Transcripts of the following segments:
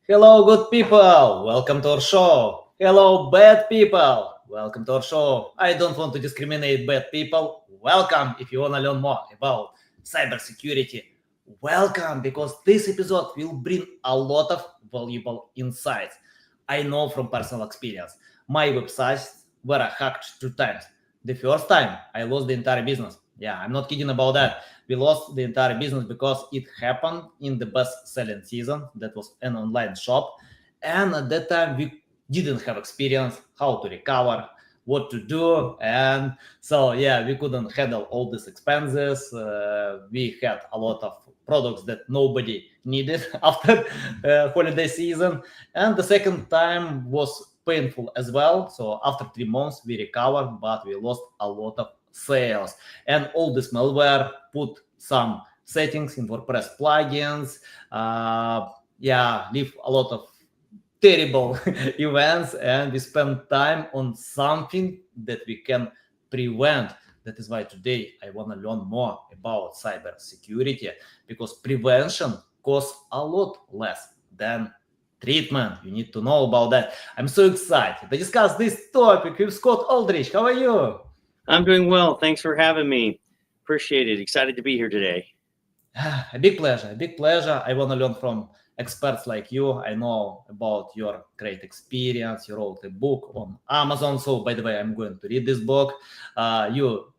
Hello, good people. Welcome to our show. Hello, bad people. Welcome to our show. I don't want to discriminate bad people. Welcome if you want to learn more about cybersecurity. Welcome because this episode will bring a lot of valuable insights. I know from personal experience. My websites were hacked 2 times. The first time I lost the entire business. Yeah, I'm not kidding about that. We lost the entire business because it happened in the best selling season. That was an online shop. And at that time, we didn't have experience how to recover, what to do. And so, yeah, we couldn't handle all these expenses. We had a lot of products that nobody needed after holiday season. And the second time was painful as well. So after 3 months, we recovered, but we lost a lot of sales. And all this malware put some settings in WordPress plugins. Leave a lot of terrible events, and we spend time on something that we can prevent. That is why today I want to learn more about cybersecurity, because prevention costs a lot less than treatment. You need to know about that. I'm so excited to discuss this topic with Scott Alldridge. How are you? I'm doing well. Thanks for having me. Appreciate it. Excited to be here today. A big pleasure. A big pleasure. I want to learn from experts like you. I know about your great experience. You wrote a book on Amazon. So, by the way, I'm going to read this book. You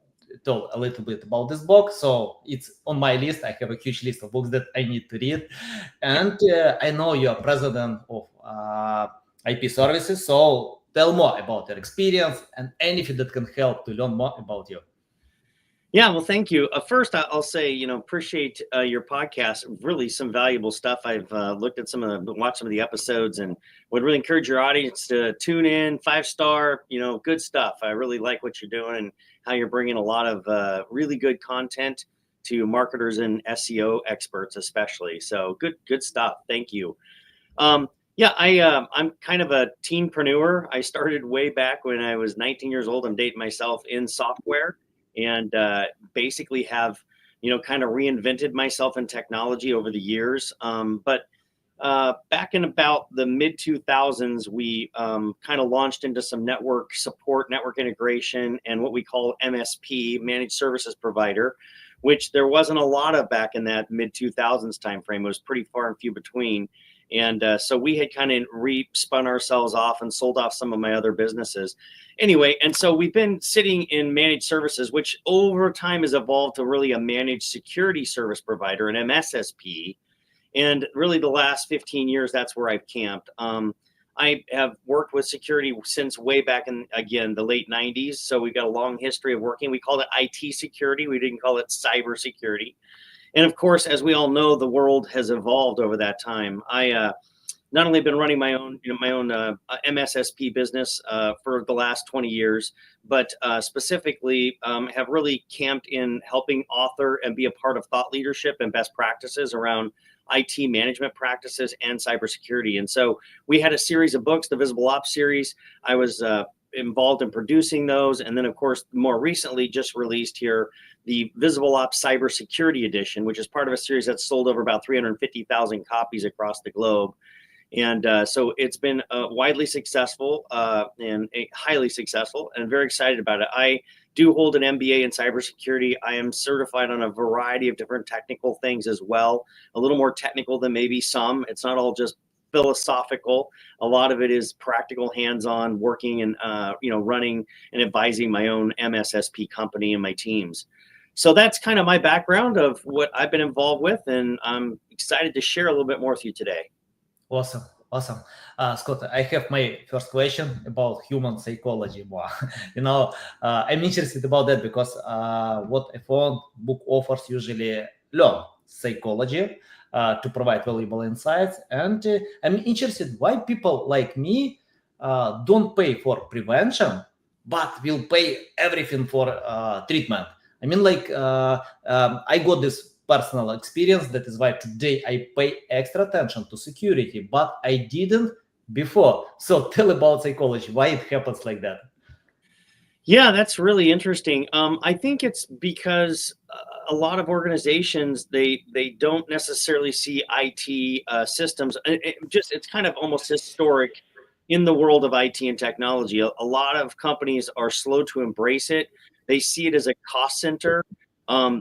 told a little bit about this book. So, it's on my list. I have a huge list of books that I need to read. And I know you are president of IP services. So, tell more about your experience and anything that can help to learn more about you. Yeah, well, thank you. First, I'll say, appreciate your podcast. Really, some valuable stuff. I've watched some of the episodes, and would really encourage your audience to tune in. 5-star, good stuff. I really like what you're doing and how you're bringing a lot of really good content to marketers and SEO experts, especially. So good stuff. Thank you. I'm kind of a teenpreneur. I started way back when I was 19 years old. I'm dating myself in software. And basically have, kind of reinvented myself in technology over the years. But back in about the mid 2000s, we kind of launched into some network support, network integration, and what we call MSP, managed services provider, which there wasn't a lot of back in that mid 2000s timeframe. It was pretty far and few between. And so we had kind of spun ourselves off and sold off some of my other businesses. Anyway, and so we've been sitting in managed services, which over time has evolved to really a managed security service provider, an MSSP. And really the last 15 years, that's where I've camped. I have worked with security since way back in, again, the late 90s. So we've got a long history of working. We called it IT security. We didn't call it cybersecurity. And of course, as we all know, the world has evolved over that time. I not only been running my own MSSP business for the last 20 years, but specifically have really camped in helping author and be a part of thought leadership and best practices around IT management practices and cybersecurity. And so we had a series of books, the VisibleOps series. I was involved in producing those. And then, of course, more recently just released here the VisibleOps Cybersecurity Edition, which is part of a series that's sold over about 350,000 copies across the globe. And so it's been widely successful and highly successful, and very excited about it. I do hold an MBA in cybersecurity. I am certified on a variety of different technical things as well, a little more technical than maybe some. It's not all just philosophical. A lot of it is practical, hands-on, working and running and advising my own MSSP company and my teams. So that's kind of my background of what I've been involved with, and I'm excited to share a little bit more with you today. Awesome. Scott, I have my first question about human psychology more. I'm interested about that because what a phone book offers usually learn psychology to provide valuable insights. And I'm interested why people like me don't pay for prevention, but will pay everything for treatment. I mean, I got this personal experience. That is why today I pay extra attention to security, but I didn't before. So tell about psychology, why it happens like that. Yeah, that's really interesting. I think it's because a lot of organizations they don't necessarily see IT systems. It's kind of almost historic in the world of IT and technology. A lot of companies are slow to embrace it. They see it as a cost center.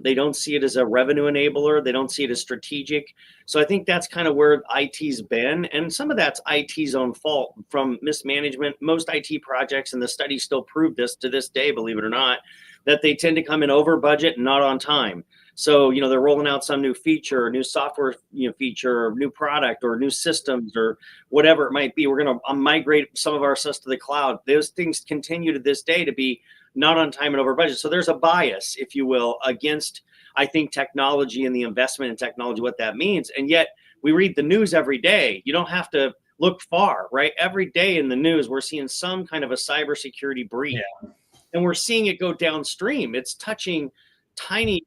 They don't see it as a revenue enabler. They don't see it as strategic. So I think that's kind of where IT's been. And some of that's IT's own fault from mismanagement. Most IT projects, and the studies still prove this to this day, believe it or not, that they tend to come in over budget and not on time. So, they're rolling out some new feature, or new software, feature, or new product, or new systems, or whatever it might be. We're going to migrate some of our stuff to the cloud. Those things continue to this day to be not on time and over budget. So there's a bias, if you will, against, I think, technology and the investment in technology, what that means. And yet we read the news every day. You don't have to look far, right? Every day in the news, we're seeing some kind of a cybersecurity breach. Yeah. And we're seeing it go downstream. It's touching tiny,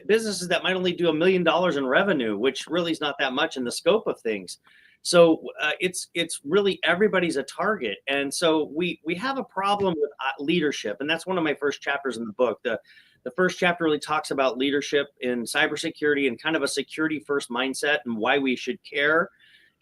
businesses that might only do $1 million in revenue, which really is not that much in the scope of things. So it's really everybody's a target, and so we have a problem with leadership, and that's one of my first chapters in the book. The first chapter really talks about leadership in cybersecurity and kind of a security first mindset and why we should care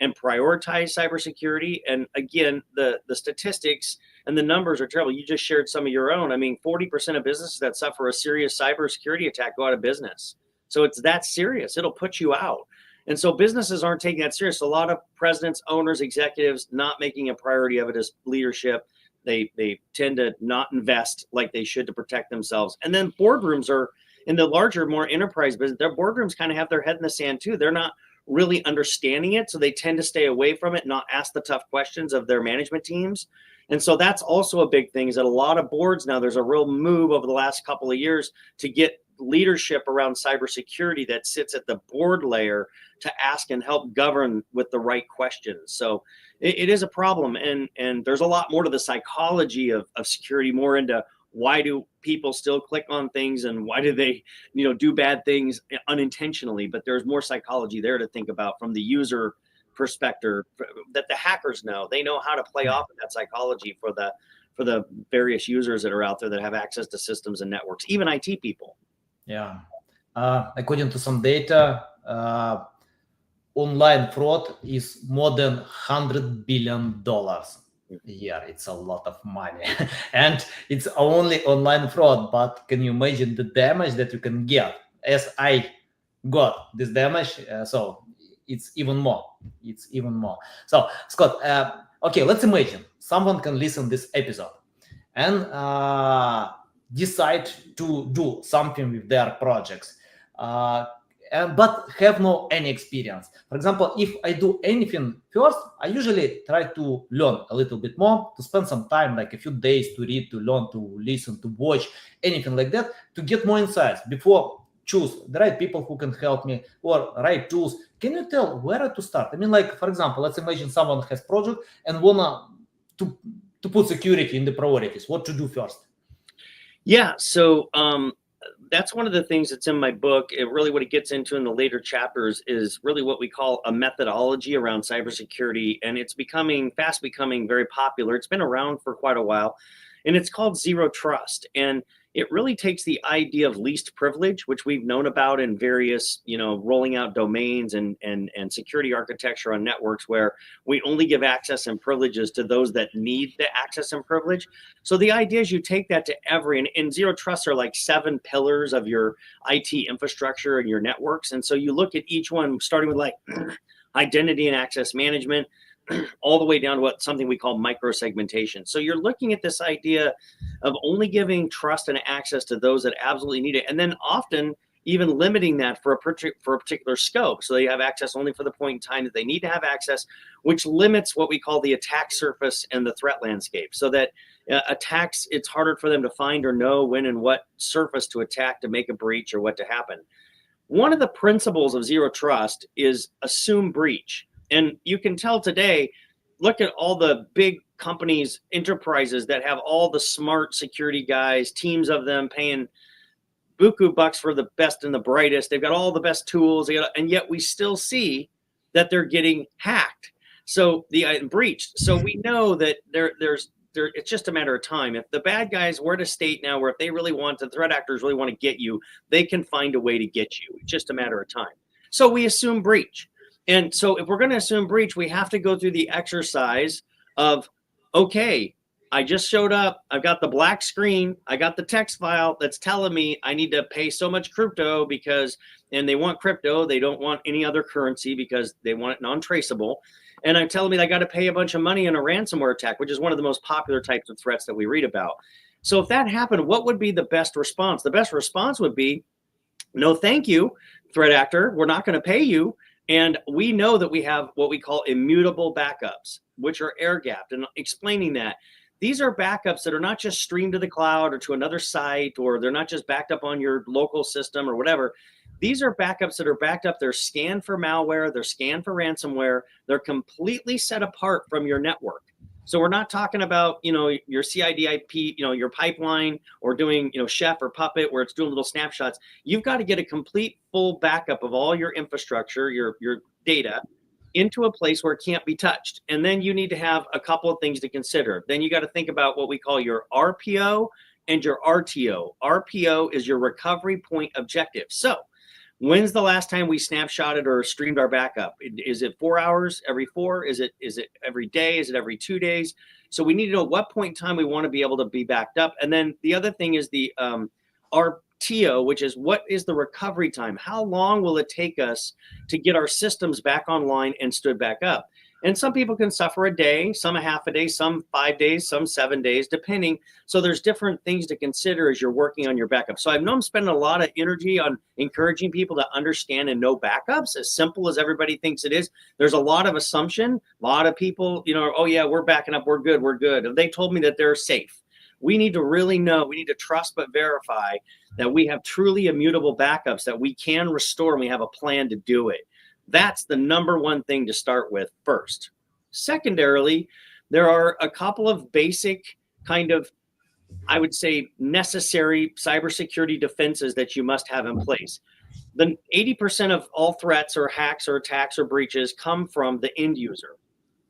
and prioritize cybersecurity. And again, the statistics and the numbers are terrible. You just shared some of your own. I mean, 40% of businesses that suffer a serious cybersecurity attack go out of business. So it's that serious. It'll put you out. And so businesses aren't taking that serious. A lot of presidents, owners, executives not making a priority of it as leadership. They tend to not invest like they should to protect themselves. And then boardrooms are in the larger, more enterprise business. Their boardrooms kind of have their head in the sand too. They're not really understanding it, so they tend to stay away from it, not ask the tough questions of their management teams. And so that's also a big thing, is that a lot of boards now, there's a real move over the last couple of years to get leadership around cybersecurity that sits at the board layer to ask and help govern with the right questions. So it is a problem, and there's a lot more to the psychology of security, more into why do people still click on things, and why do they do bad things unintentionally. But there's more psychology there to think about from the user perspective, that the hackers know. They know how to play off of that psychology for the various users that are out there that have access to systems and networks, even IT people. Yeah. According to some data, online fraud is more than $100 billion a year. It's a lot of money. And it's only online fraud. But can you imagine the damage that you can get? As I got this damage, so it's even more. It's even more. So, Scott, okay, let's imagine someone can listen this episode and decide to do something with their projects, but have no any experience. For example, if I do anything first, I usually try to learn a little bit more, to spend some time, like a few days, to read, to learn, to listen, to watch, anything like that, to get more insights before choose the right people who can help me, or right tools. Can you tell where to start? I mean, like, for example, let's imagine someone has project and wanna to put security in the priorities. What to do first? Yeah, so that's one of the things that's in my book. What it gets into in the later chapters is really what we call a methodology around cybersecurity, and it's fast becoming very popular. It's been around for quite a while, and it's called Zero Trust. And it really takes the idea of least privilege, which we've known about in various, rolling out domains and security architecture on networks, where we only give access and privileges to those that need the access and privilege. So the idea is you take that to and Zero Trust are like 7 pillars of your IT infrastructure and your networks. And so you look at each one, starting with like identity and access management, all the way down to something we call microsegmentation. So you're looking at this idea of only giving trust and access to those that absolutely need it, and then often even limiting that for a particular scope. So they have access only for the point in time that they need to have access, which limits what we call the attack surface and the threat landscape, so that attacks, it's harder for them to find or know when and what surface to attack to make a breach or what to happen. One of the principles of Zero Trust is assume breach. And you can tell today, look at all the big companies, enterprises that have all the smart security guys, teams of them paying buku bucks for the best and the brightest. They've got all the best tools, and yet we still see that they're getting hacked. So breached. So we know that there's it's just a matter of time. If the bad guys were to state now where if they really want to, the threat actors really want to get you, they can find a way to get you. It's just a matter of time. So we assume breach. And so if we're going to assume breach, we have to go through the exercise of, okay, I just showed up. I've got the black screen. I got the text file that's telling me I need to pay so much crypto because, and they want crypto. They don't want any other currency because they want it non-traceable. And I'm telling me I got to pay a bunch of money in a ransomware attack, which is one of the most popular types of threats that we read about. So if that happened, what would be the best response? The best response would be, no, thank you, threat actor. We're not going to pay you. And we know that we have what we call immutable backups, which are air-gapped. And explaining that, these are backups that are not just streamed to the cloud or to another site, or they're not just backed up on your local system or whatever. These are backups that are backed up. They're scanned for malware. They're scanned for ransomware. They're completely set apart from your network. So we're not talking about, your CIDIP, your pipeline, or doing, Chef or Puppet where it's doing little snapshots. You've got to get a complete full backup of all your infrastructure, your data, into a place where it can't be touched. And then you need to have a couple of things to consider. Then you got to think about what we call your RPO and your RTO. RPO is your recovery point objective. So when's the last time we snapshotted or streamed our backup? Is it 4 hours, every 4? Is it every day? Is it every 2 days? So we need to know at what point in time we want to be able to be backed up. And then the other thing is the RTO, which is what is the recovery time? How long will it take us to get our systems back online and stood back up? And some people can suffer a day, some a half a day, some 5 days, some 7 days, depending. So there's different things to consider as you're working on your backup. So I know I'm spending a lot of energy on encouraging people to understand and know backups, as simple as everybody thinks it is. There's a lot of assumption. A lot of people, oh yeah, we're backing up, we're good. And they told me that they're safe. We need to really know, we need to trust but verify that we have truly immutable backups that we can restore, and we have a plan to do it. That's the number one thing to start with first. Secondarily, there are a couple of basic kind of, I would say, necessary cybersecurity defenses that you must have in place. The 80% of all threats or hacks or attacks or breaches come from the end user.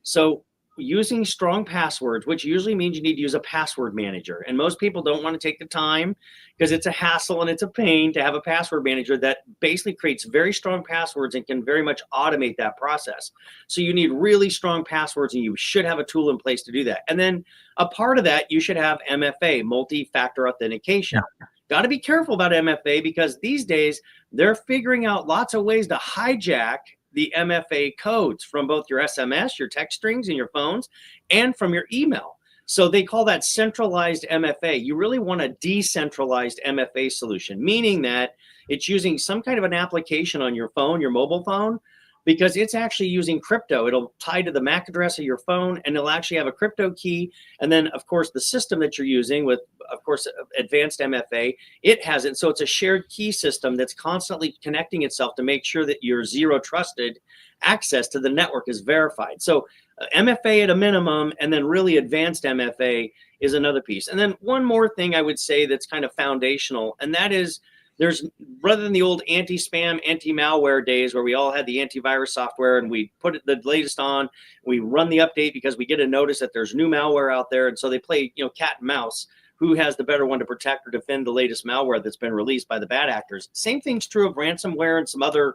So using strong passwords, which usually means you need to use a password manager. And most people don't want to take the time because it's a hassle and it's a pain to have a password manager that basically creates very strong passwords and can very much automate that process. So you need really strong passwords, and you should have a tool in place to do that. And then a part of that, you should have MFA, multi-factor authentication. Got to be careful about MFA because these days they're figuring out lots of ways to hijack the MFA codes from both your SMS, your text strings in your phones, and from your email. So they call that centralized MFA. You really want a decentralized MFA solution, meaning that it's using some kind of an application on your phone, your mobile phone, because it's actually using crypto. It'll tie to the MAC address of your phone, and it'll actually have a crypto key. And then, of course, the system that you're using with, of course, advanced MFA, it has it. So it's a shared key system that's constantly connecting itself to make sure that your zero trusted access to the network is verified. So MFA at a minimum, and then really advanced MFA is another piece. And then one more thing I would say that's kind of foundational, and that is, there's, rather than the old anti-spam, anti-malware days where we all had the antivirus software and we put the latest on, we run the update because we get a notice that there's new malware out there. And so they play, cat and mouse. Who has the better one to protect or defend the latest malware that's been released by the bad actors? Same thing's true of ransomware and some other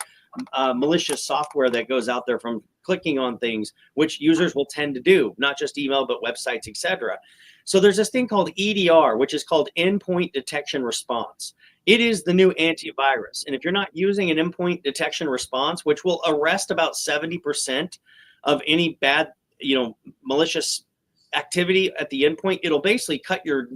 malicious software that goes out there from clicking on things, which users will tend to do, not just email, but websites, etc. So there's this thing called EDR, which is called endpoint detection response. It is the new antivirus. And if you're not using an endpoint detection response, which will arrest about 70% of any bad, malicious activity at the endpoint, it'll basically cut your,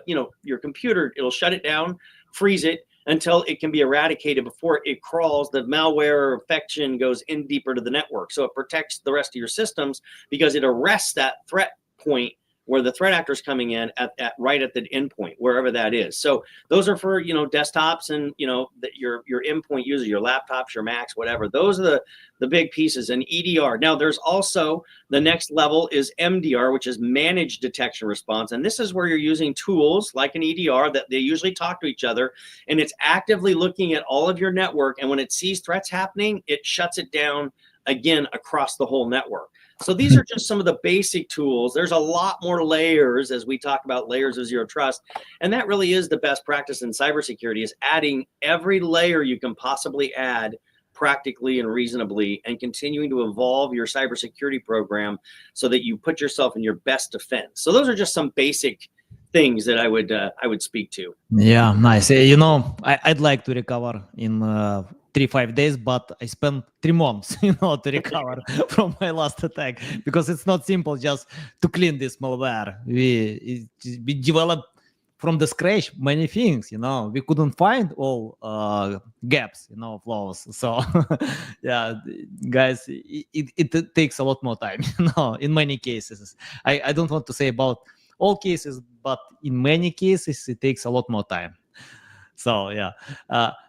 your computer. It'll shut it down, freeze it until it can be eradicated before it crawls. The malware or infection goes in deeper to the network. So it protects the rest of your systems because it arrests that threat point where the threat actor is coming in at right at the endpoint, wherever that is. So those are for, desktops and, your endpoint users, your laptops, your Macs, whatever. Those are the big pieces. And EDR. Now, there's also the next level is MDR, which is managed detection response. And this is where you're using tools like an EDR that they usually talk to each other. And it's actively looking at all of your network. And when it sees threats happening, it shuts it down again, across the whole network. So these are just some of the basic tools. There's a lot more layers as we talk about layers of zero trust. And that really is the best practice in cybersecurity, is adding every layer you can possibly add practically and reasonably, and continuing to evolve your cybersecurity program so that you put yourself in your best defense. So those are just some basic things that I would speak to. Yeah, nice. You know, I'd like to recover in 3-5 days, but I spent 3 months, you know, to recover from my last attack, because it's not simple just to clean this malware. We developed from the scratch many things, you know. We couldn't find all gaps, you know, flaws. So yeah, guys, it takes a lot more time, you know, in many cases. I don't want to say about all cases, but in many cases it takes a lot more time. So yeah,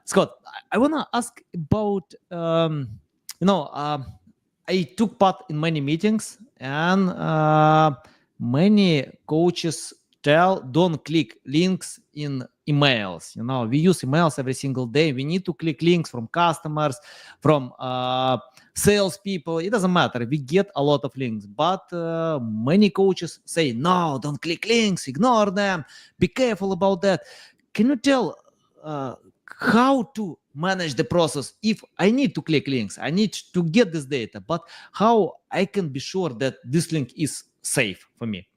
Scott, I want to ask about you know, I took part in many meetings, and many coaches tell don't click links in emails. You know, we use emails every single day. We need to click links from customers, from salespeople. It doesn't matter. We get a lot of links, but many coaches say no, don't click links, ignore them, be careful about that. Can you tell how to manage the process if I need to click links, I need to get this data, but how I can be sure that this link is safe for me?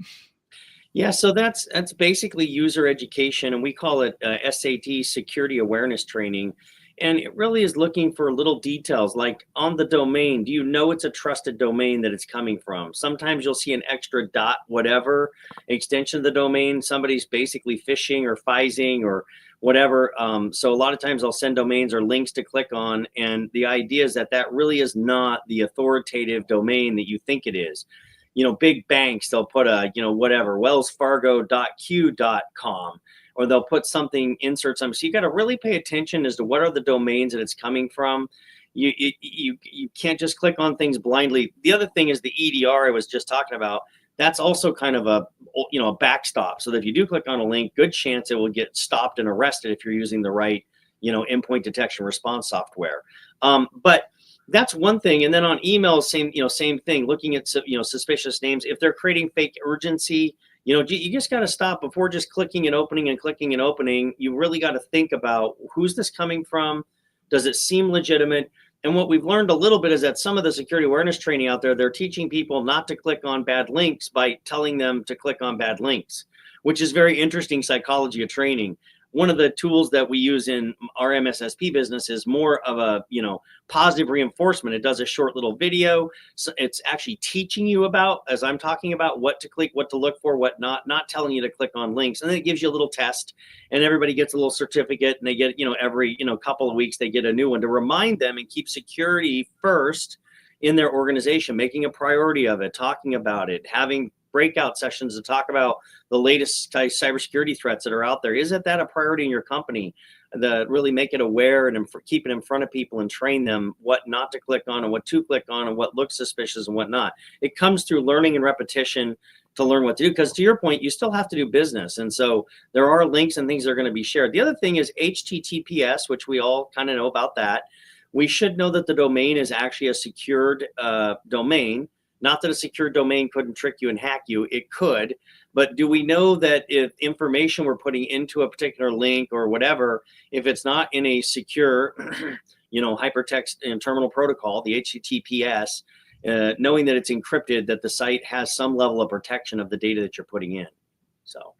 Yeah, so that's basically user education, and we call it SAT, security awareness training. And it really is looking for little details, like on the domain, do you know it's a trusted domain that it's coming from? Sometimes you'll see an extra dot, whatever extension of the domain, somebody's basically phishing or phishing or whatever. So a lot of times I'll send domains or links to click on, and the idea is that that really is not the authoritative domain that you think it is. You know, big banks, they'll put a, you know, whatever, wellsfargo.q.com, or they'll put something, insert something. So you got to really pay attention as to what are the domains that it's coming from. You can't just click on things blindly. The other thing is the EDR I was just talking about. That's also kind of a, you know, a backstop. So that if you do click on a link, good chance it will get stopped and arrested if you're using the right, you know, endpoint detection response software. But that's one thing. And then on email, same thing, looking at, you know, suspicious names. If they're creating fake urgency, you know, you just got to stop before just clicking and opening and clicking and opening. You really got to think about, who's this coming from? Does it seem legitimate? And what we've learned a little bit is that some of the security awareness training out there, they're teaching people not to click on bad links by telling them to click on bad links, which is very interesting psychology of training. One of the tools that we use in our MSSP business is more of a, you know, positive reinforcement. It does a short little video. So it's actually teaching you about, as I'm talking about, what to click, what to look for, what not telling you to click on links. And then it gives you a little test, and everybody gets a little certificate, and they get, you know, every, you know, couple of weeks, they get a new one to remind them and keep security first in their organization, making a priority of it, talking about it, having breakout sessions to talk about the latest cybersecurity threats that are out there. Isn't that a priority in your company? That really make it aware and keep it in front of people and train them what not to click on and what to click on and what looks suspicious and what not. It comes through learning and repetition to learn what to do, because to your point, you still have to do business. And so there are links and things that are going to be shared. The other thing is HTTPS, which we all kind of know about that. We should know that the domain is actually a secured domain. Not that a secure domain couldn't trick you and hack you, it could, but do we know that if information we're putting into a particular link or whatever, if it's not in a secure, you know, hypertext and terminal protocol, the HTTPS, knowing that it's encrypted, that the site has some level of protection of the data that you're putting in. So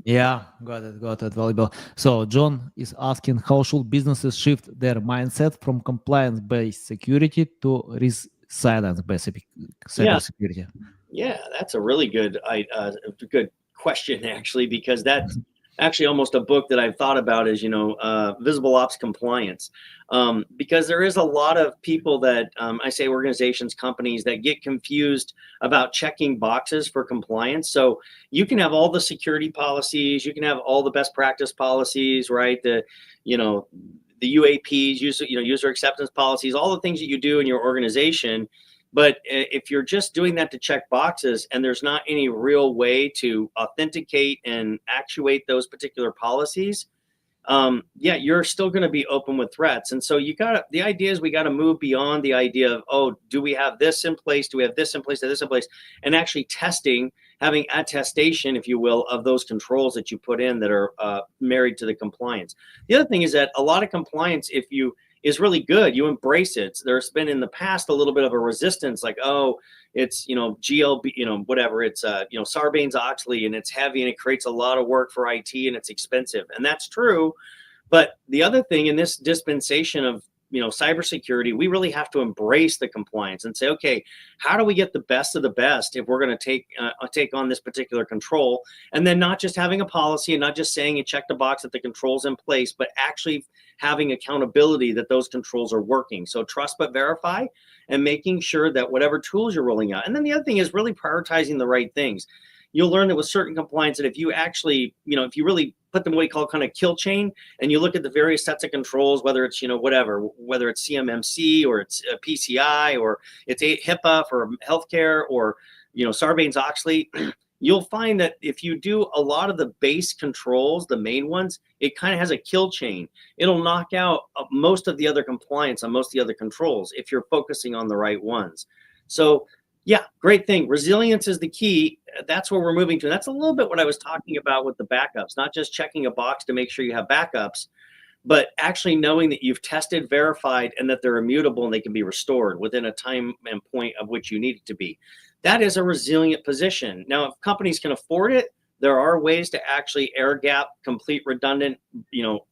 yeah, got it, valuable. So John is asking, how should businesses shift their mindset from compliance-based security to risk silence-based cybersecurity? Yeah, that's a really good question, actually, because that's actually almost a book that I've thought about, is, you know, VisibleOps compliance, because there is a lot of people that I say organizations, companies that get confused about checking boxes for compliance. So you can have all the security policies, you can have all the best practice policies, right? The UAPs, user acceptance policies, all the things that you do in your organization. But if you're just doing that to check boxes and there's not any real way to authenticate and actuate those particular policies, yeah, you're still going to be open with threats. And so the idea is we got to move beyond the idea of, oh, do we have this in place? Do we have this in place? This in place? And actually testing, having attestation, if you will, of those controls that you put in that are married to the compliance. The other thing is that a lot of compliance, is really good. You embrace it. There's been in the past a little bit of a resistance, like, oh, it's, GLB, whatever. It's, Sarbanes-Oxley, and it's heavy and it creates a lot of work for IT and it's expensive. And that's true. But the other thing in this dispensation of, cybersecurity, we really have to embrace the compliance and say, okay, how do we get the best of the best if we're going to take on this particular control? And then not just having a policy and not just saying you check the box that the control's in place, but actually having accountability that those controls are working. So trust but verify, and making sure that whatever tools you're rolling out. And then the other thing is really prioritizing the right things. You'll learn that with certain compliance, that if you actually, if you really put them what you call kind of kill chain, and you look at the various sets of controls, whether it's, whether it's CMMC or it's PCI or it's HIPAA for healthcare or, Sarbanes-Oxley, you'll find that if you do a lot of the base controls, the main ones, it kind of has a kill chain. It'll knock out most of the other compliance on most of the other controls if you're focusing on the right ones. So yeah, great thing. Resilience is the key. That's where we're moving to. That's a little bit what I was talking about with the backups, not just checking a box to make sure you have backups, but actually knowing that you've tested, verified, and that they're immutable and they can be restored within a time and point of which you need it to be. That is a resilient position. Now, if companies can afford it, there are ways to actually air gap complete redundant,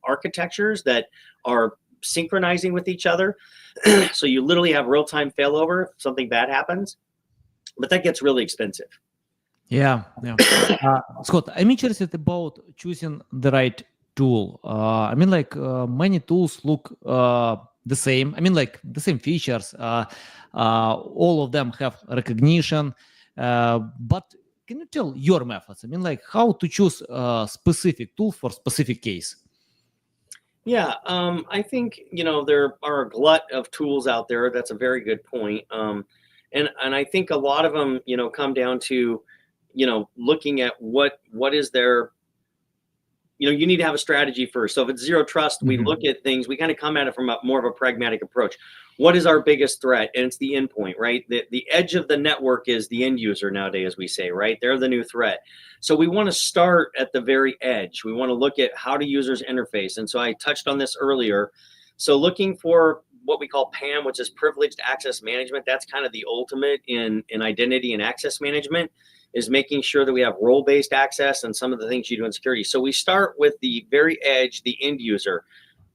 architectures that are synchronizing with each other. So you literally have real-time failover if something bad happens. But that gets really expensive. Yeah. Scott, I'm interested about choosing the right tool. Many tools look the same. The same features. All of them have recognition. But can you tell your methods? How to choose a specific tool for specific case? Yeah, I think, there are a glut of tools out there. That's a very good point. And I think a lot of them, come down to, looking at what is their, you need to have a strategy first. So if it's zero trust, we look at things, we kind of come at it from more of a pragmatic approach. What is our biggest threat? And it's the endpoint, right? The edge of the network is the end user nowadays, as we say, right? They're the new threat. So we want to start at the very edge. We want to look at how do users interface. And so I touched on this earlier. So looking for what we call PAM, which is privileged access management. That's kind of the ultimate in identity and access management, is making sure that we have role-based access and some of the things you do in security. So we start with the very edge, the end user,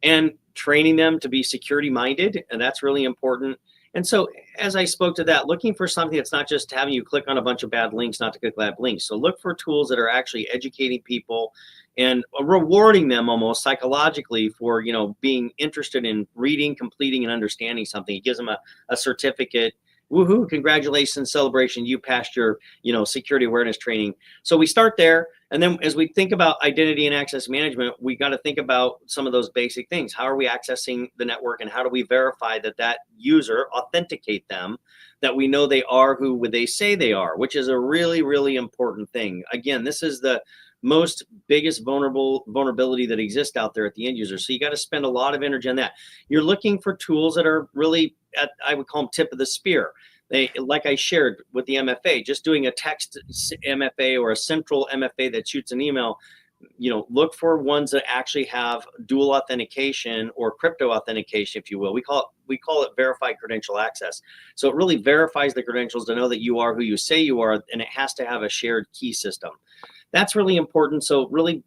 and training them to be security minded. And that's really important. And so as I spoke to that, looking for something that's not just having you click on a bunch of bad links, not to click bad links. So look for tools that are actually educating people and rewarding them almost psychologically for, being interested in reading, completing, and understanding something. It gives them a certificate. Woohoo, congratulations, celebration, you passed your, security awareness training. So we start there. And then as we think about identity and access management, we got to think about some of those basic things. How are we accessing the network, and how do we verify that user, authenticate them, that we know they are who they say they are, which is a really, really important thing. Again, this is the most biggest vulnerability that exists out there at the end user. So you got to spend a lot of energy on that. You're looking for tools that are really I would call them tip of the spear. Like I shared with the MFA, just doing a text MFA or a central MFA that shoots an email, look for ones that actually have dual authentication or crypto authentication, if you will. We call it verified credential access. So it really verifies the credentials to know that you are who you say you are, and it has to have a shared key system. That's really important. So really,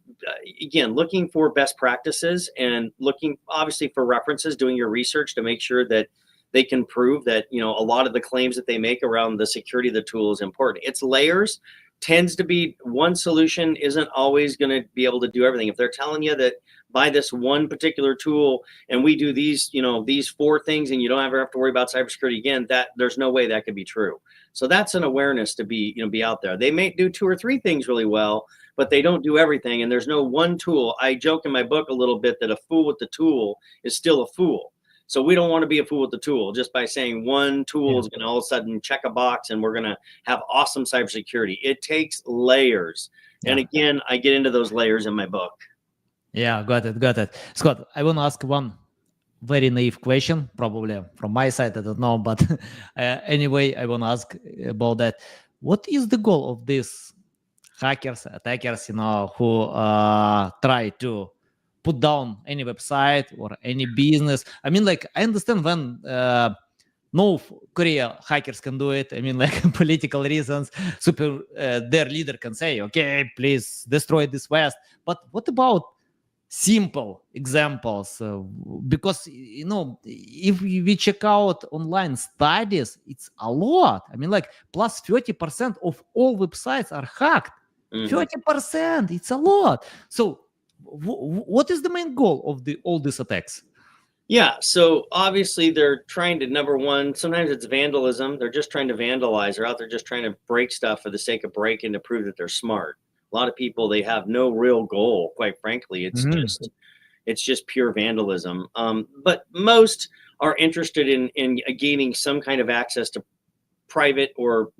again, looking for best practices and looking obviously for references, doing your research to make sure that they can prove that, a lot of the claims that they make around the security of the tool is important. It's layers. Tends to be one solution isn't always going to be able to do everything. If they're telling you that buy this one particular tool and we do these, these 4 things and you don't ever have to worry about cybersecurity again, that there's no way that could be true. So that's an awareness to be, be out there. They may do 2 or 3 things really well, but they don't do everything. And there's no one tool. I joke in my book a little bit that a fool with the tool is still a fool. So we don't want to be a fool with the tool just by saying one tool is going to all of a sudden check a box and we're going to have awesome cybersecurity. It takes layers. And again, I get into those layers in my book. Yeah, got it. Scott, I want to ask one very naive question, probably from my side, I don't know, but anyway, I want to ask about that. What is the goal of these hackers, attackers, who try to put down any website or any business? I mean, like, I understand when North Korea hackers can do it. I mean, like, political reasons, their leader can say, okay, please destroy this West. But what about simple examples? Because, if we check out online studies, it's a lot. I mean, like, plus 30% of all websites are hacked. 30%, it's a lot. So what is the main goal of all these attacks? Yeah, so obviously they're trying to, number one, sometimes it's vandalism. They're just trying to vandalize. They're out there just trying to break stuff for the sake of breaking to prove that they're smart. A lot of people, they have no real goal, quite frankly. It's just pure vandalism. But most are interested in gaining some kind of access to private or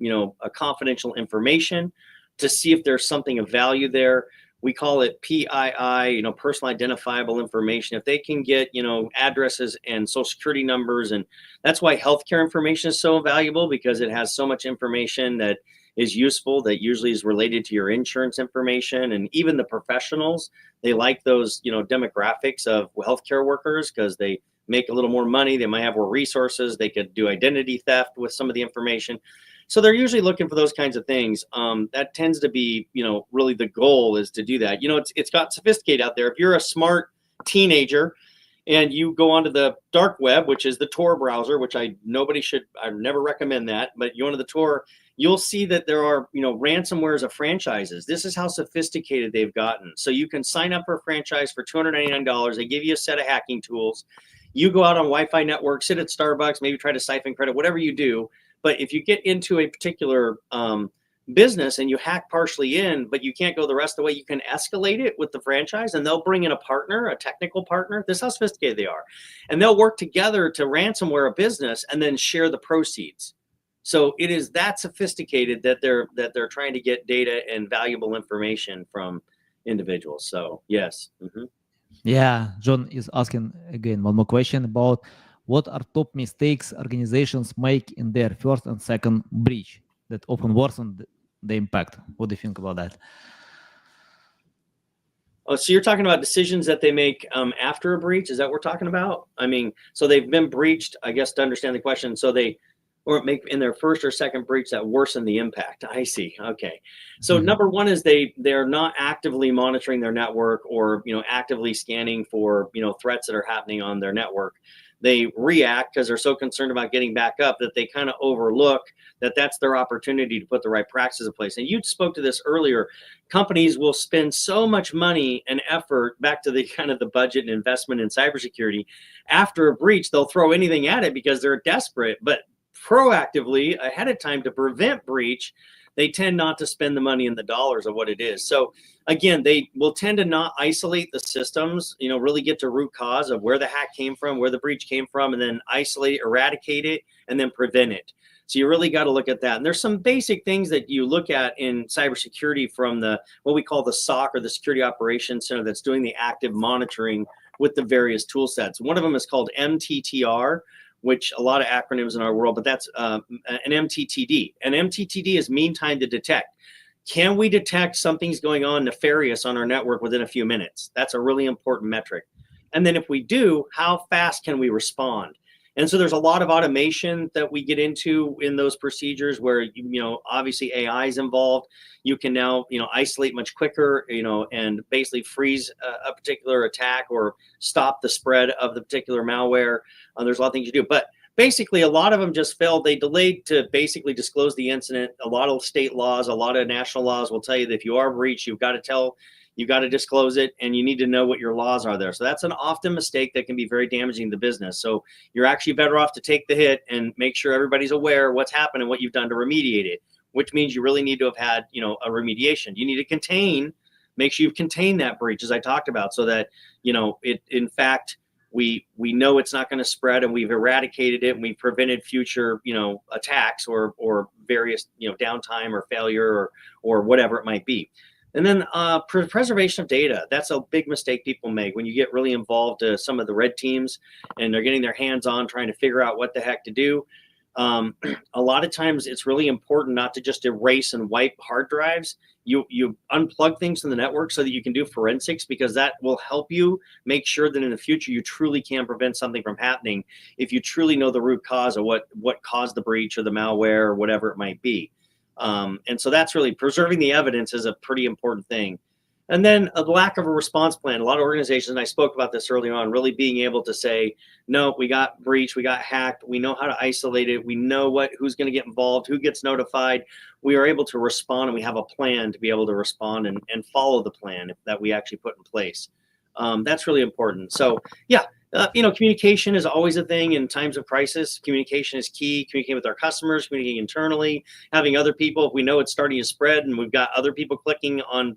a confidential information to see if there's something of value there. We call it PII, personal identifiable information. If they can get, addresses and social security numbers, and that's why healthcare information is so valuable, because it has so much information that is useful, that usually is related to your insurance information. And even the professionals, they like those, demographics of healthcare workers because they make a little more money. They might have more resources. They could do identity theft with some of the information. So they're usually looking for those kinds of things. That tends to be, really the goal is to do that. It's got sophisticated out there. If you're a smart teenager and you go onto the dark web, which is the Tor browser, which I never recommend that, but you go onto the Tor, you'll see that there are, ransomwares of franchises. This is how sophisticated they've gotten. So you can sign up for a franchise for $299. They give you a set of hacking tools. You go out on Wi-Fi network, sit at Starbucks, maybe try to siphon credit, whatever you do. But if you get into a particular business and you hack partially in, but you can't go the rest of the way, you can escalate it with the franchise and they'll bring in a partner, a technical partner. This is how sophisticated they are. And they'll work together to ransomware a business and then share the proceeds. So it is that sophisticated that they're trying to get data and valuable information from individuals. So yes. Yeah, John is asking again one more question about what are top mistakes organizations make in their first and second breach that often worsen the impact. What do you think about that? Oh, so you're talking about decisions that they make after a breach? Is that what we're talking about? I mean, so they've been breached, I guess, to understand the question. So they make in their first or second breach that worsen the impact. I see. Okay. So number one is they're not actively monitoring their network or, actively scanning for, threats that are happening on their network. They react because they're so concerned about getting back up that they kind of overlook that that's their opportunity to put the right practices in place. And you spoke to this earlier. Companies will spend so much money and effort, back to the kind of the budget and investment in cybersecurity. After a breach, they'll throw anything at it because they're desperate. But proactively ahead of time to prevent breach, they tend not to spend the money and the dollars of what it is. So again, they will tend to not isolate the systems, really get to root cause of where the hack came from, where the breach came from, and then isolate, eradicate it, and then prevent it. So you really got to look at that. And there's some basic things that you look at in cybersecurity from what we call the SOC, or the Security Operations Center, that's doing the active monitoring with the various tool sets. One of them is called MTTR, which a lot of acronyms in our world, but that's an MTTD. And MTTD is mean time to detect. Can we detect something's going on nefarious on our network within a few minutes? That's a really important metric. And then if we do, how fast can we respond? And so there's a lot of automation that we get into in those procedures where, obviously AI is involved. You can now, isolate much quicker, and basically freeze a particular attack or stop the spread of the particular malware. There's a lot of things you do, but basically a lot of them just failed. They delayed to basically disclose the incident. A lot of state laws, a lot of national laws will tell you that if you are breached, you've got to disclose it, and you need to know what your laws are there. So that's an often mistake that can be very damaging to business. So you're actually better off to take the hit and make sure everybody's aware what's happened and what you've done to remediate it, which means you really need to have had, a remediation. You need to make sure you've contained that breach, as I talked about, so that, it, in fact, we know it's not going to spread, and we've eradicated it, and we've prevented future, attacks or various, downtime or failure or whatever it might be. And then preservation of data. That's a big mistake people make when you get really involved some of the red teams and they're getting their hands on trying to figure out what the heck to do. A lot of times it's really important not to just erase and wipe hard drives. You unplug things from the network so that you can do forensics, because that will help you make sure that in the future you truly can prevent something from happening if you truly know the root cause of what caused the breach or the malware or whatever it might be. And so that's really preserving the evidence is a pretty important thing. And then a lack of a response plan. A lot of organizations, and I spoke about this earlier on, really being able to say, no, we got breached, we got hacked, we know how to isolate it, we know who's going to get involved, who gets notified. We are able to respond, and we have a plan to be able to respond and follow the plan that we actually put in place. That's really important. So yeah, communication is always a thing in times of crisis. Communication is key. Communicating with our customers, communicating internally, having other people. If we know it's starting to spread and we've got other people clicking on,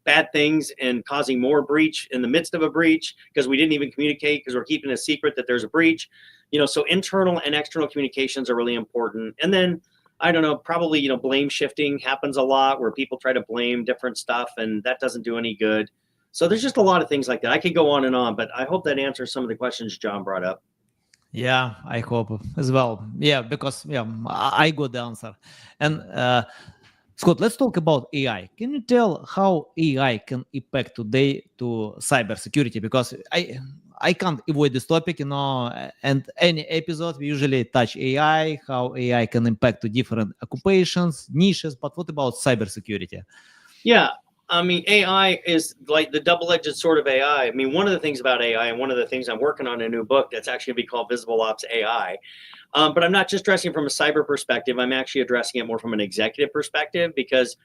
bad things and causing more breach in the midst of a breach because we didn't even communicate because we're keeping a secret that there's a breach. So internal and external communications are really important. And then, I don't know, probably, blame shifting happens a lot where people try to blame different stuff, and that doesn't do any good. So there's just a lot of things like that. I could go on, but I hope that answers some of the questions John brought up. Yeah, I hope as well. Yeah, because I got the answer. And Scott, let's talk about AI. Can you tell how AI can impact today to cybersecurity? Because I can't avoid this topic, and any episode we usually touch AI, how AI can impact to different occupations, niches. But what about cybersecurity? Yeah. I mean, AI is like the double-edged sword of AI. I mean, one of the things about AI, and one of the things I'm working on in a new book that's actually going to be called VisibleOps AI. But I'm not just addressing it from a cyber perspective. I'm actually addressing it more from an executive perspective, because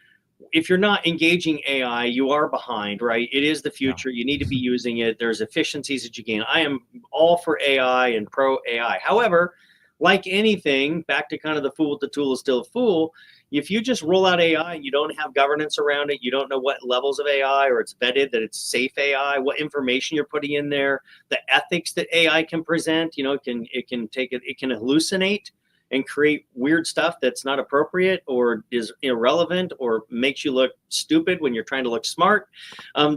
if you're not engaging AI, you are behind, right? It is the future. You need to be using it. There's efficiencies that you gain. I am all for AI and pro AI. However, like anything, back to kind of the fool with the tool is still a fool. If you just roll out AI and you don't have governance around it, you don't know what levels of AI, or it's vetted that it's safe AI, what information you're putting in there, the ethics that AI can present, it can hallucinate and create weird stuff that's not appropriate or is irrelevant or makes you look stupid when you're trying to look smart.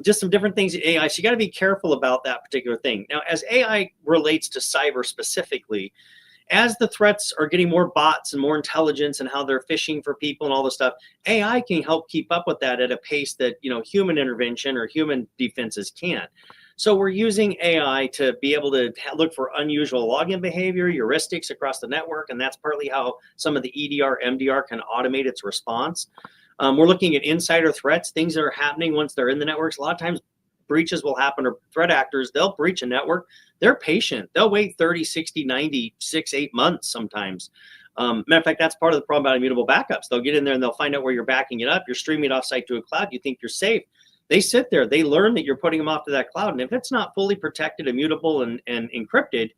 Just some different things in AI. So you got to be careful about that particular thing. Now, as AI relates to cyber specifically, as the threats are getting more bots and more intelligence and how they're phishing for people and all this stuff, AI can help keep up with that at a pace that, human intervention or human defenses can't. So we're using AI to be able to look for unusual login behavior, heuristics across the network, and that's partly how some of the EDR, MDR can automate its response. We're looking at insider threats, things that are happening once they're in the networks. A lot of times breaches will happen, or threat actors, they'll breach a network. They're patient. They'll wait 30, 60, 90, 6, 8 months sometimes. Matter of fact, that's part of the problem about immutable backups. They'll get in there and they'll find out where you're backing it up. You're streaming it offsite to a cloud. You think you're safe. They sit there. They learn that you're putting them off to that cloud. And if it's not fully protected, immutable, and encrypted,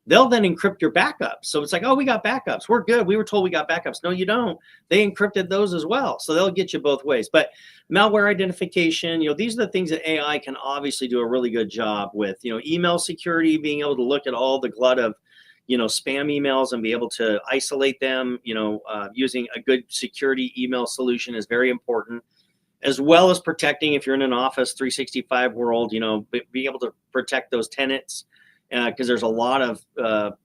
they'll then encrypt your backups. So it's like, oh, we got backups. We're good. We were told we got backups. No, you don't. They encrypted those as well. So they'll get you both ways. But malware identification, these are the things that AI can obviously do a really good job with. Email security, being able to look at all the glut of, spam emails and be able to isolate them, using a good security email solution is very important, as well as protecting, if you're in an Office 365 world, be able to protect those tenants. Because there's a lot of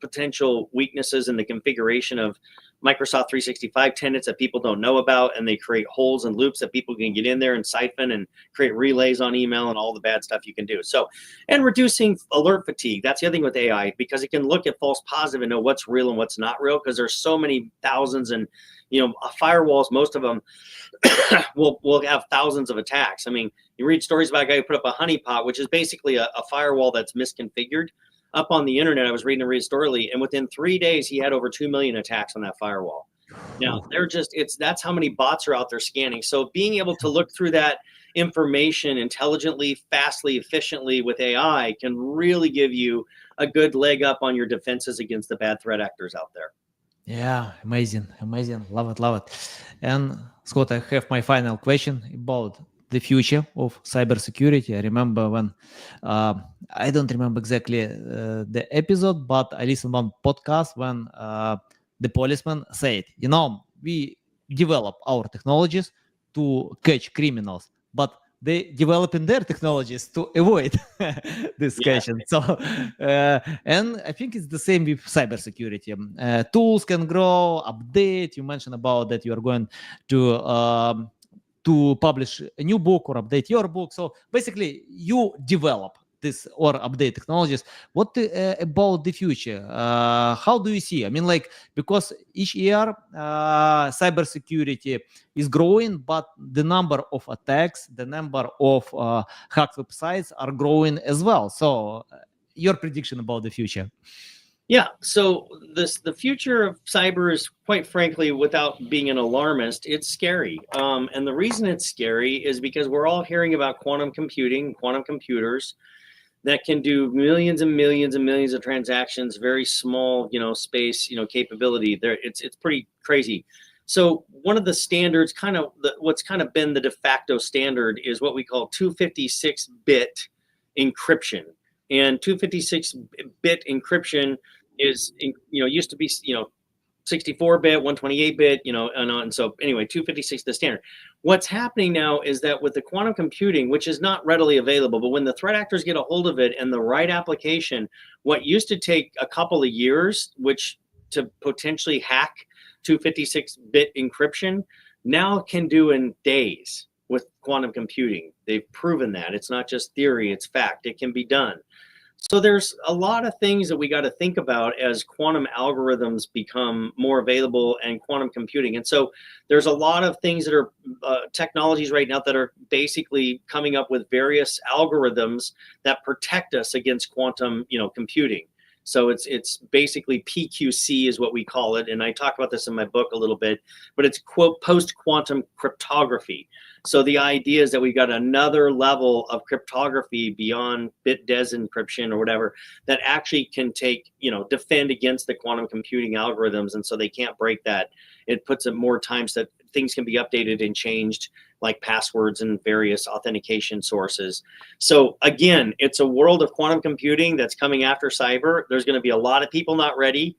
potential weaknesses in the configuration of Microsoft 365 tenants that people don't know about, and they create holes and loops that people can get in there and siphon and create relays on email and all the bad stuff you can do. So, and reducing alert fatigue. That's the other thing with AI, because it can look at false positive and know what's real and what's not real, because there's so many thousands, and firewalls, most of them will have thousands of attacks. I mean, you read stories about a guy who put up a honeypot, which is basically a firewall that's misconfigured, up on the internet. I was reading a story, and within 3 days he had over 2 million attacks on that firewall. Now that's how many bots are out there scanning. So being able to look through that information intelligently, fastly, efficiently with AI can really give you a good leg up on your defenses against the bad threat actors out there. Yeah, amazing. Love it. And Scott, I have my final question about the future of cybersecurity. I remember when, I don't remember exactly the episode, but I listened to one podcast when the policeman said, we develop our technologies to catch criminals, but they developing their technologies to avoid this question. So, and I think it's the same with cybersecurity. Tools can grow, update. You mentioned about that you are going to publish a new book or update your book. So basically, you develop this or update technologies. What about the future? How do you see? I mean, like, because each year cybersecurity is growing, but the number of attacks, the number of hacked websites are growing as well. So your prediction about the future? Yeah, so the future of cyber is, quite frankly, without being an alarmist, it's scary. And the reason it's scary is because we're all hearing about quantum computing, quantum computers that can do millions and millions and millions of transactions, very small, space, capability. It's pretty crazy. So one of the standards, what's kind of been the de facto standard, is what we call 256-bit encryption. And 256-bit encryption is, used to be, 64-bit, 128-bit, and so anyway, 256 the standard. What's happening now is that with the quantum computing, which is not readily available, but when the threat actors get a hold of it and the right application, what used to take a couple of years, which to potentially hack 256-bit encryption, now can do in days with quantum computing. They've proven that. It's not just theory, it's fact. It can be done. So there's a lot of things that we got to think about as quantum algorithms become more available and quantum computing. And so there's a lot of things that are technologies right now that are basically coming up with various algorithms that protect us against quantum, computing. So it's basically PQC is what we call it. And I talk about this in my book a little bit, but it's quote post-quantum cryptography. So the idea is that we've got another level of cryptography beyond bit des encryption or whatever that actually can defend against the quantum computing algorithms. And so they can't break that. It puts it more times that things can be updated and changed, like passwords and various authentication sources. So again, it's a world of quantum computing that's coming after cyber. There's going to be a lot of people not ready.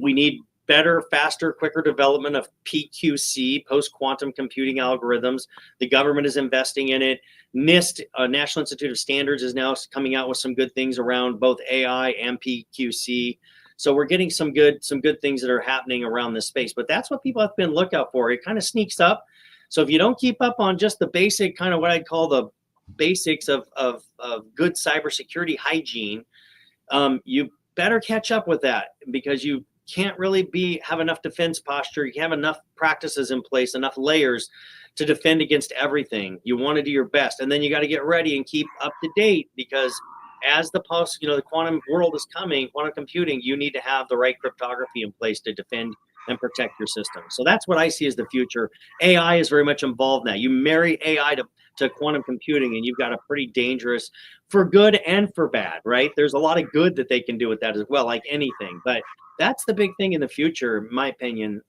We need better, faster, quicker development of PQC, post-quantum computing algorithms. The government is investing in it. NIST, National Institute of Standards, is now coming out with some good things around both AI and PQC. So we're getting some good things that are happening around this space. But that's what people have been looking out for. It kind of sneaks up. So if you don't keep up on just the basic, kind of what I'd call the basics of good cybersecurity hygiene, you better catch up with that, because you can't really have enough defense posture. You have enough practices in place, enough layers to defend against everything. You want to do your best, and then you got to get ready and keep up to date, because as the quantum world is coming, quantum computing, you need to have the right cryptography in place to defend and protect your system. So that's what I see as the future. AI is very much involved now. You marry AI to quantum computing, and you've got a pretty dangerous, for good and for bad, right? There's a lot of good that they can do with that as well, like anything. But that's the big thing in the future, in my opinion,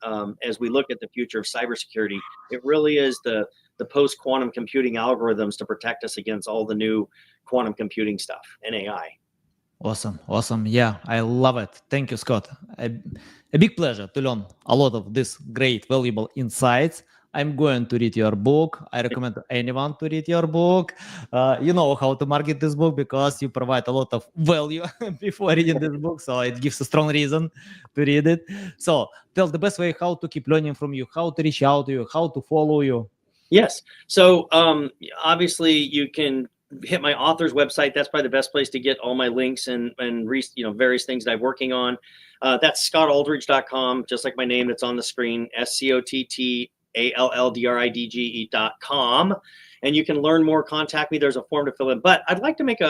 as we look at the future of cybersecurity. It really is the post-quantum computing algorithms to protect us against all the new quantum computing stuff and AI. Awesome. Yeah, I love it. Thank you, Scott. A big pleasure to learn a lot of this great, valuable insights. I'm going to read your book. I recommend anyone to read your book. You know how to market this book, because you provide a lot of value before reading this book. So it gives a strong reason to read it. So tell the best way how to keep learning from you, how to reach out to you, how to follow you. Yes. So obviously you can hit my author's website. That's probably the best place to get all my links and various things that I'm working on. That's ScottAlldridge.com, just like my name that's on the screen, ScottAlldridge.com. And you can learn more, contact me. There's a form to fill in. But I'd like to make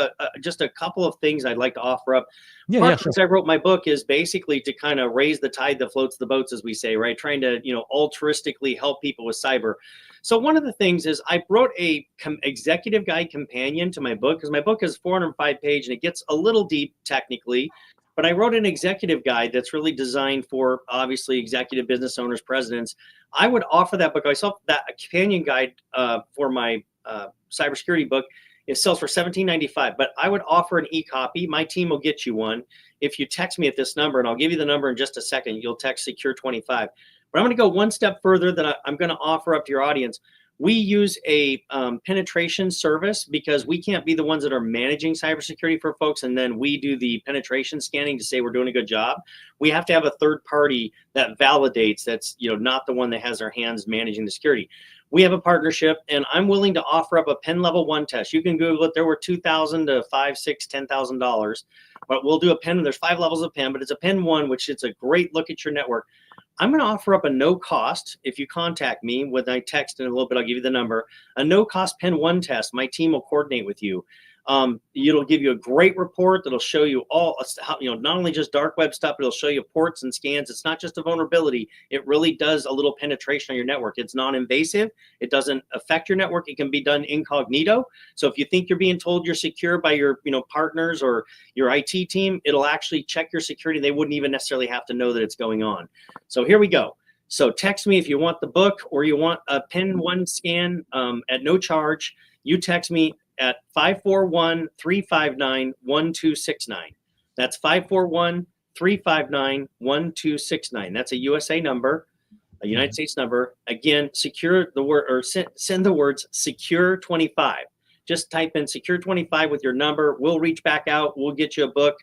just a couple of things I'd like to offer up. Part of I wrote my book is basically to kind of raise the tide that floats the boats, as we say, right? Trying to, altruistically help people with cyber. So one of the things is I wrote a executive guide companion to my book, because my book is 405 pages and it gets a little deep technically. But I wrote an executive guide that's really designed for, obviously, executive business owners, presidents. I would offer that book. I saw that a companion guide for my cybersecurity book. It sells for $17.95, but I would offer an e-copy. My team will get you one if you text me at this number, and I'll give you the number in just a second. You'll text Secure25. But I'm going to go one step further that I'm going to offer up to your audience. We use a penetration service because we can't be the ones that are managing cybersecurity for folks, and then we do the penetration scanning to say we're doing a good job. We have to have a third party that validates that's not the one that has their hands managing the security. We have a partnership, and I'm willing to offer up a pen level 1 test. You can Google it. There were $2,000 to $5,000, $6,000, $10,000, but we'll do a pen. There's 5 levels of pen, but it's a pen 1, which it's a great look at your network. I'm going to offer up a no cost. If you contact me with my text in a little bit, I'll give you the number, a no cost pen 1 test. My team will coordinate with you. It'll give you a great report that'll show you all, not only just dark web stuff, but it'll show you ports and scans. It's not just a vulnerability. It really does a little penetration on your network. It's non-invasive. It doesn't affect your network. It can be done incognito. So if you think you're being told you're secure by your, partners or your IT team, it'll actually check your security. They wouldn't even necessarily have to know that it's going on. So here we go. So text me if you want the book or you want a pen 1 scan at no charge. You text me at 541-359-1269. That's 541-359-1269. That's a USA number, a United States number. Again, secure the word or send the words secure 25. Just type in secure 25 with your number. We'll reach back out. We'll get you a book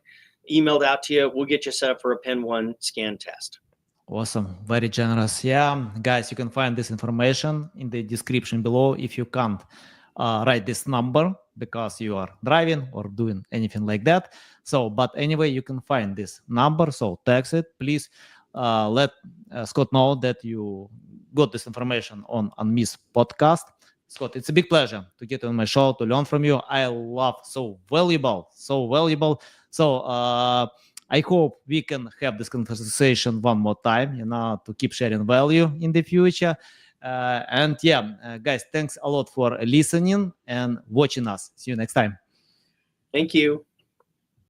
emailed out to you. We'll get you set up for a pen 1 scan test. Awesome. Very generous. Yeah, guys, you can find this information in the description below. If you can't write this number because you are driving or doing anything like that. So, but anyway, you can find this number. So text it. Please let Scott know that you got this information on Miss podcast. Scott, it's a big pleasure to get on my show, to learn from you. I love so valuable. So I hope we can have this conversation one more time, to keep sharing value in the future. Guys, thanks a lot for listening and watching us. See you next time. Thank you.